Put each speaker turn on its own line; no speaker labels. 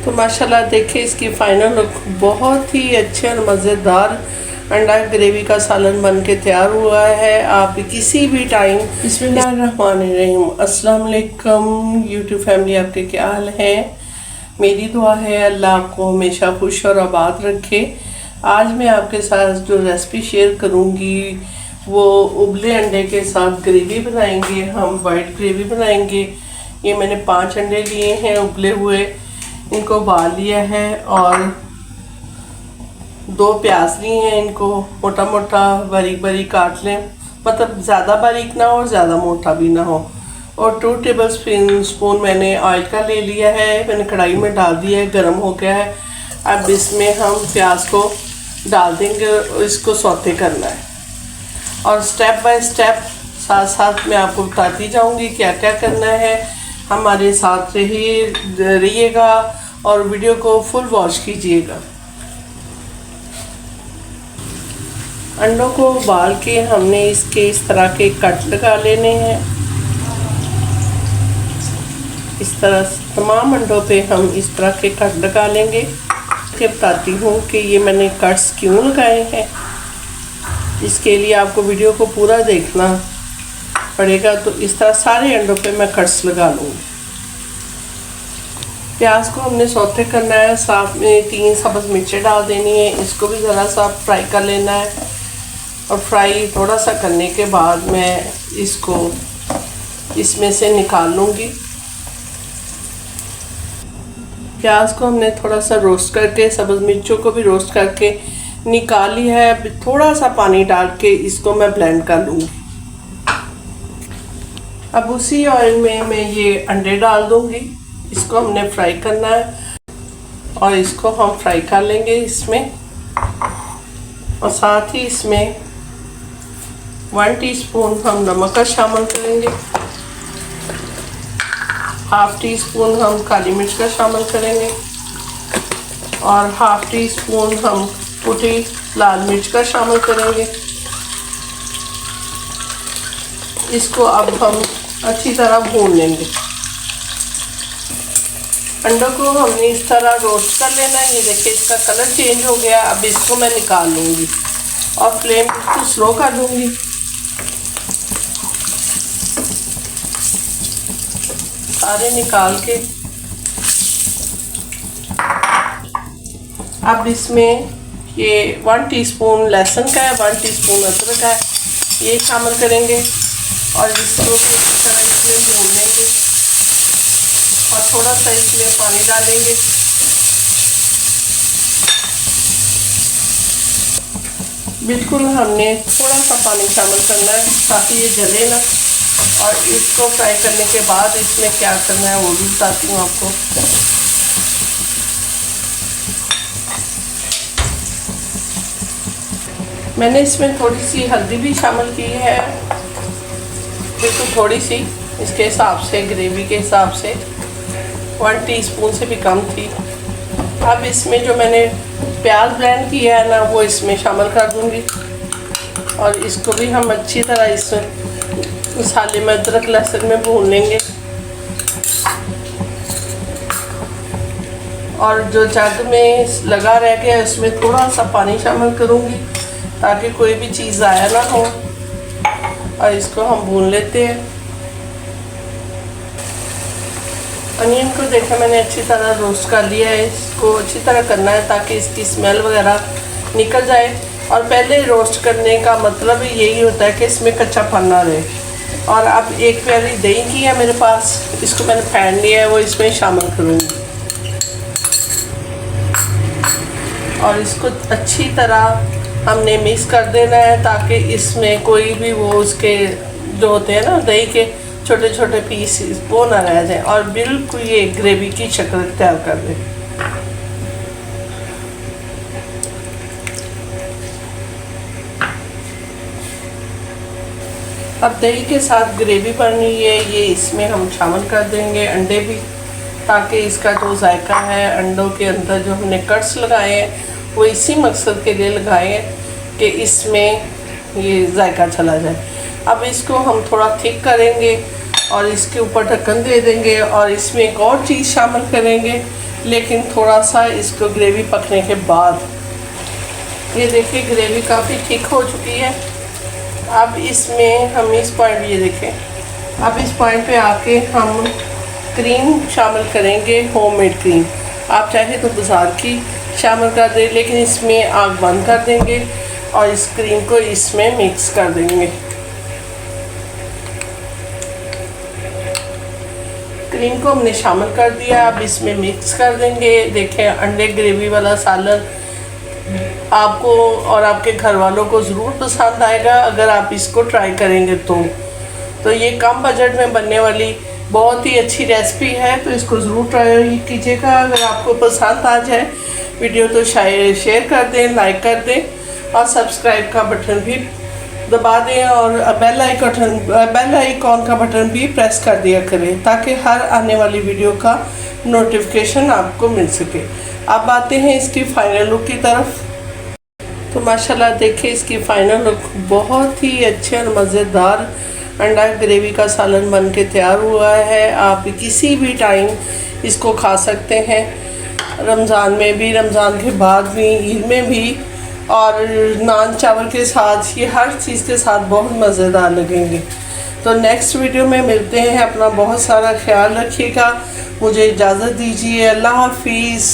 तो माशाल्लाह देखिए इसकी फाइनल लुक बहुत ही अच्छे और मज़ेदार अंडा ग्रेवी का सालन बन के तैयार हुआ है। आप किसी भी टाइम बिस्मिल्लाहिर्रहमानिर्रहीम अस्सलाम वालेकुम यूट्यूब फैमिली, आपके क्या हाल है। मेरी दुआ है अल्लाह आपको हमेशा खुश और आबाद रखे। आज मैं आपके साथ जो रेसिपी शेयर करूँगी वो उबले अंडे के साथ ग्रेवी बनाएंगे। हम वाइट ग्रेवी बनाएंगे। ये मैंने 5 अंडे लिए हैं उबले हुए, इनको उबाल लिया है और 2 प्याज लिए हैं, इनको मोटा मोटा बारीक बारीक काट लें, मतलब ज़्यादा बारीक ना हो और ज़्यादा मोटा भी ना हो। और 2 टेबल स्पून मैंने ऑयल का ले लिया है, मैंने कढ़ाई में डाल दिया है, गर्म हो गया है। अब इसमें हम प्याज को डाल देंगे और इसको सौते करना है और स्टेप बाय स्टेप साथ साथ मैं आपको बताती जाऊंगी क्या क्या करना है। हमारे साथ रहिएगा और वीडियो को फुल वॉच कीजिएगा। अंडों को उबाल के हमने इसके इस तरह के कट लगा लेने हैं। इस तरह तमाम अंडों पे हम इस तरह के कट लगा लेंगे। मैं बताती हूँ कि ये मैंने कट्स क्यों लगाए हैं। इसके लिए आपको वीडियो को पूरा देखना पड़ेगा। तो इस तरह सारे अंडों पे मैं कट्स लगा लूँगी। प्याज को हमने सौते करना है, साथ में 3 सब्ज़ मिर्चें डाल देनी है, इसको भी ज़रा सा फ्राई कर लेना है। और फ्राई थोड़ा सा करने के बाद मैं इसको इसमें से निकाल लूँगी। प्याज को हमने थोड़ा सा रोस्ट करके, सब्ज़ मिर्चों को भी रोस्ट करके निकाल लिया है। अब थोड़ा सा पानी डाल के इसको मैं ब्लेंड कर लूँगी। अब उसी ऑयल में मैं ये अंडे डाल दूँगी। इसको हमने फ्राई करना है और इसको हम फ्राई कर लेंगे इसमें। और साथ ही इसमें 1 टीस्पून हम नमक का शामिल करेंगे, 1/2 टीस्पून हम काली मिर्च का शामिल करेंगे और 1/2 टीस्पून हम कुटी लाल मिर्च का शामिल करेंगे। इसको अब हम अच्छी तरह भून लेंगे। अंडों को हमने इस तरह रोस्ट कर लेना है। ये देखिए इसका कलर चेंज हो गया। अब इसको मैं निकाल लूँगी और फ्लेम को स्लो कर दूँगी। सारे निकाल के अब इसमें ये 1 टीस्पून लहसुन का है, 1 टीस्पून अदरक का है, ये शामिल करेंगे और इसको भी इस तरह इसमें भून लेंगे और थोड़ा सा इसमें पानी डालेंगे। बिल्कुल हमने थोड़ा सा पानी शामिल करना है ताकि ये जले ना। और इसको फ्राई करने के बाद इसमें क्या करना है वो भी बताती हूँ आपको। मैंने इसमें थोड़ी सी हल्दी भी शामिल की है, बिल्कुल थोड़ी सी, इसके हिसाब से, ग्रेवी के हिसाब से 1 टीस्पून से भी कम थी। अब इसमें जो मैंने प्याज ब्लेंड किया है ना वो इसमें शामिल कर दूंगी और इसको भी हम अच्छी तरह इस मसाले में अदरक लहसुन में भून लेंगे। और जो जग में लगा रह गया उसमें थोड़ा सा पानी शामिल करूंगी ताकि कोई भी चीज़ ज़ाया ना हो। और इसको हम भून लेते हैं। अनियन को देखा मैंने अच्छी तरह रोस्ट कर लिया है। इसको अच्छी तरह करना है ताकि इसकी स्मेल वगैरह निकल जाए। और पहले रोस्ट करने का मतलब यही होता है कि इसमें कच्चापन ना रहे। और अब 1 प्याली दही की है मेरे पास, इसको मैंने फेंट लिया है, वो इसमें शामिल करूँगी और इसको अच्छी तरह हमने मिक्स कर देना है ताकि इसमें कोई भी वो उसके जो होते हैं ना दही के छोटे छोटे पीस वो ना रह जाए और बिल्कुल ये ग्रेवी की शक्ल तैयार कर दे। अब दही के साथ ग्रेवी बन रही है, ये इसमें हम शामिल कर देंगे अंडे भी, ताकि इसका जो जायका है अंडों के अंदर जो हमने कट्स लगाए हैं वो इसी मकसद के लिए लगाए हैं कि इसमें ये जायका चला जाए। अब इसको हम थोड़ा थिक करेंगे और इसके ऊपर ढक्कन दे देंगे और इसमें एक और चीज़ शामिल करेंगे लेकिन थोड़ा सा इसको ग्रेवी पकने के बाद। ये देखिए ग्रेवी काफ़ी थिक हो चुकी है। अब इसमें हम इस पॉइंट, ये देखें, अब इस पॉइंट पे आके हम क्रीम शामिल करेंगे, होममेड क्रीम। आप चाहे तो बाज़ार की शामिल कर दें, लेकिन इसमें आग बंद कर देंगे और इस क्रीम को इसमें मिक्स कर देंगे। क्रीम को हमने शामिल कर दिया, अब इसमें मिक्स कर देंगे। देखें अंडे ग्रेवी वाला सालन आपको और आपके घर वालों को ज़रूर पसंद आएगा अगर आप इसको ट्राई करेंगे तो ये कम बजट में बनने वाली बहुत ही अच्छी रेसिपी है, तो इसको ज़रूर ट्राई कीजिएगा। अगर आपको पसंद आ जाए वीडियो तो शायद शेयर कर दें, लाइक कर दें और सब्सक्राइब का बटन भी दबा दें और बेल आइकॉन का बटन भी प्रेस कर दिया करें ताकि हर आने वाली वीडियो का नोटिफिकेशन आपको मिल सके। अब आते हैं इसकी फाइनल लुक की तरफ। तो माशाल्लाह देखिए इसकी फाइनल लुक बहुत ही अच्छे और मज़ेदार अंडा ग्रेवी का सालन बन के तैयार हुआ है। आप किसी भी टाइम इसको खा सकते हैं, रमज़ान में भी, रमज़ान के बाद भी, ईद में भी, और नान चावल के साथ, ये हर चीज़ के साथ बहुत मज़ेदार लगेंगे। तो नेक्स्ट वीडियो में मिलते हैं। अपना बहुत सारा ख्याल रखिएगा। मुझे इजाज़त दीजिए। अल्लाह हाफिज़।